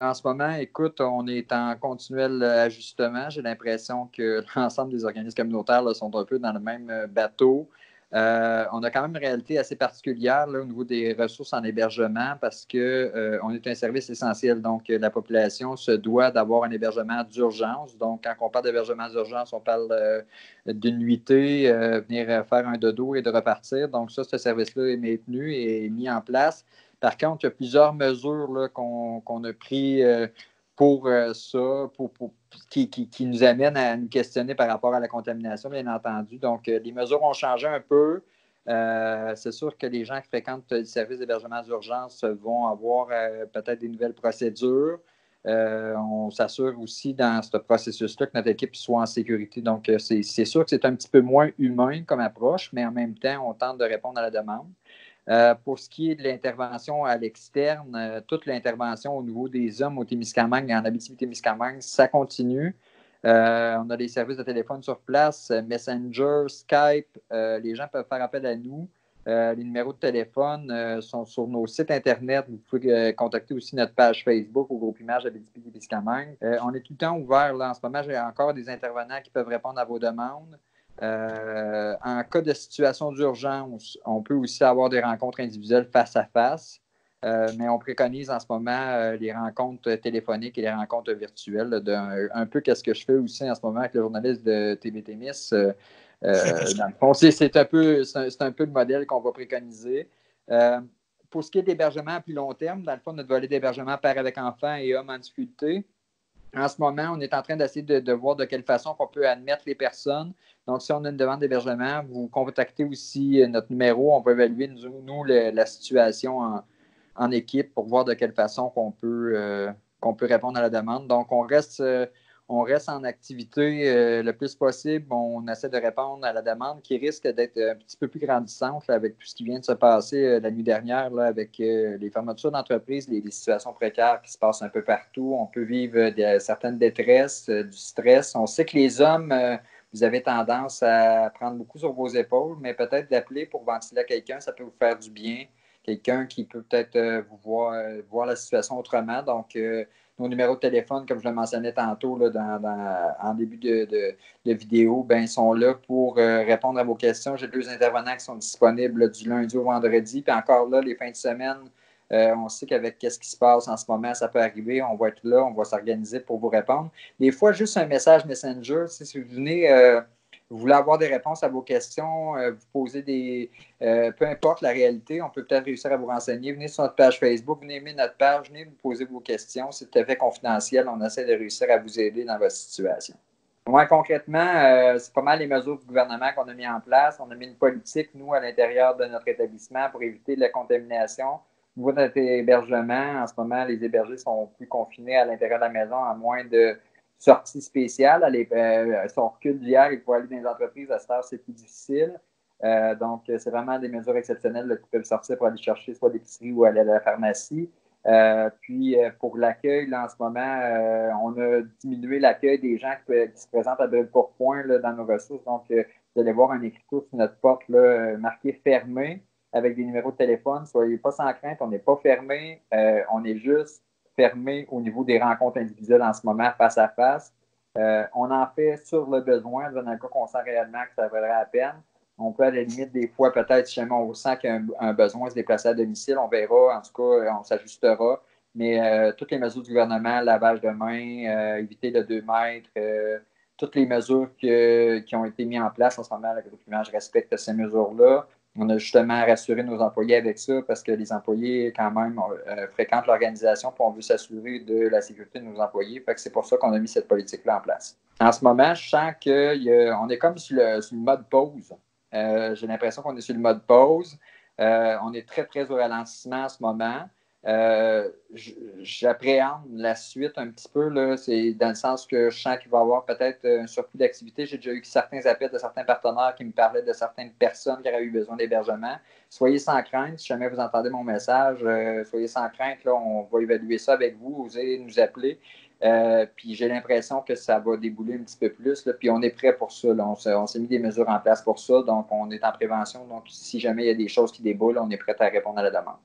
En ce moment, écoute, on est en continuel ajustement. J'ai l'impression que l'ensemble des organismes communautaires là, sont un peu dans le même bateau. On a quand même une réalité assez particulière là, au niveau des ressources en hébergement parce qu'on est un service essentiel. Donc, la population se doit d'avoir un hébergement d'urgence. Donc, quand on parle d'hébergement d'urgence, on parle d'une nuitée, venir faire un dodo et de repartir. Donc, ça, ce service-là est maintenu et mis en place. Par contre, il y a plusieurs mesures là, qu'on a prises pour ça, qui nous amènent à nous questionner par rapport à la contamination, bien entendu. Donc, les mesures ont changé un peu. C'est sûr que les gens qui fréquentent le service d'hébergement d'urgence vont avoir peut-être des nouvelles procédures. On s'assure aussi dans ce processus-là que notre équipe soit en sécurité. Donc, c'est sûr que c'est un petit peu moins humain comme approche, mais en même temps, on tente de répondre à la demande. Pour ce qui est de l'intervention à l'externe, toute l'intervention au niveau des hommes au Témiscamingue et en Abitibi-Témiscamingue, ça continue. On a des services de téléphone sur place, Messenger, Skype. Les gens peuvent faire appel à nous. Les numéros de téléphone sont sur nos sites Internet. Vous pouvez contacter aussi notre page Facebook au groupe Image Abitibi-Témiscamingue. On est tout le temps ouvert. Là. En ce moment, j'ai encore des intervenants qui peuvent répondre à vos demandes. En cas de situation d'urgence, on peut aussi avoir des rencontres individuelles face à face, mais on préconise en ce moment les rencontres téléphoniques et les rencontres virtuelles. Un peu qu'est-ce que je fais aussi en ce moment avec le journaliste de TV Témis. Dans le fond, c'est un peu le modèle qu'on va préconiser. Pour ce qui est d'hébergement à plus long terme, dans le fond, notre volet d'hébergement père avec enfants et hommes en difficulté, en ce moment, on est en train d'essayer de voir de quelle façon on peut admettre les personnes. Donc, si on a une demande d'hébergement, vous contactez aussi notre numéro. On va évaluer, nous la situation en équipe pour voir de quelle façon qu'on peut répondre à la demande. Donc, on reste en activité le plus possible. On essaie de répondre à la demande qui risque d'être un petit peu plus grandissante là, avec tout ce qui vient de se passer la nuit dernière là, avec les fermetures d'entreprises, les situations précaires qui se passent un peu partout. On peut vivre certaines détresses, du stress. On sait que les hommes, vous avez tendance à prendre beaucoup sur vos épaules, mais peut-être d'appeler pour ventiler à quelqu'un, ça peut vous faire du bien. Quelqu'un qui peut peut-être vous voir la situation autrement. Donc, nos numéros de téléphone, comme je le mentionnais tantôt là, en début de vidéo, ben, sont là pour répondre à vos questions. J'ai 2 intervenants qui sont disponibles là, du lundi au vendredi. Puis encore là, les fins de semaine, on sait qu'avec ce qui se passe en ce moment, ça peut arriver. On va être là, on va s'organiser pour vous répondre. Des fois, juste un message Messenger, si vous venez, vous voulez avoir des réponses à vos questions, vous posez peu importe la réalité, on peut peut-être réussir à vous renseigner. Venez sur notre page Facebook, venez aimer notre page, venez vous poser vos questions. C'est tout à fait confidentiel. On essaie de réussir à vous aider dans votre situation. Moi, concrètement, c'est pas mal les mesures du gouvernement qu'on a mis en place. On a mis une politique, nous, à l'intérieur de notre établissement pour éviter la contamination. Au niveau de notre hébergement, en ce moment, les hébergés sont plus confinés à l'intérieur de la maison à moins de sorties spéciales. Si on recule d'hier, il faut aller dans les entreprises, à cette heure, c'est plus difficile. Donc, c'est vraiment des mesures exceptionnelles là, qui peuvent sortir pour aller chercher soit l'épicerie ou aller à la pharmacie. Puis, pour l'accueil, là, en ce moment, on a diminué l'accueil des gens qui se présentent à Brûle-Pourpoint dans nos ressources. Donc, vous allez voir un écriteau sur notre porte là, marqué fermé avec des numéros de téléphone. Soyez pas sans crainte, on n'est pas fermé. On est juste fermé au niveau des rencontres individuelles en ce moment, face à face. On en fait sur le besoin, dans le cas qu'on sent réellement que ça vaudrait la peine. On peut, à la limite, des fois, peut-être, si jamais on sent qu'il y a un besoin de se déplacer à domicile, on verra. En tout cas, on s'ajustera. Mais toutes les mesures du gouvernement, lavage de mains, éviter le 2 mètres, toutes les mesures qui ont été mises en place en ce moment, le groupe Image respecte ces mesures-là. On a justement rassuré nos employés avec ça parce que les employés, quand même, fréquentent l'organisation et on veut s'assurer de la sécurité de nos employés. Fait que c'est pour ça qu'on a mis cette politique-là en place. En ce moment, je sens qu'on est comme sur le mode pause. J'ai l'impression qu'on est sur le mode pause. On est très, très au ralentissement en ce moment. J'appréhende la suite un petit peu. Là, c'est dans le sens que je sens qu'il va y avoir peut-être un surplus d'activité. J'ai déjà eu certains appels de certains partenaires qui me parlaient de certaines personnes qui auraient eu besoin d'hébergement. Soyez sans crainte. Si jamais vous entendez mon message, soyez sans crainte. Là, on va évaluer ça avec vous. Vous allez nous appeler. Puis j'ai l'impression que ça va débouler un petit peu plus. Là, puis on est prêt pour ça. Là. On s'est mis des mesures en place pour ça. Donc, on est en prévention. Donc, si jamais il y a des choses qui déboulent, on est prêt à répondre à la demande.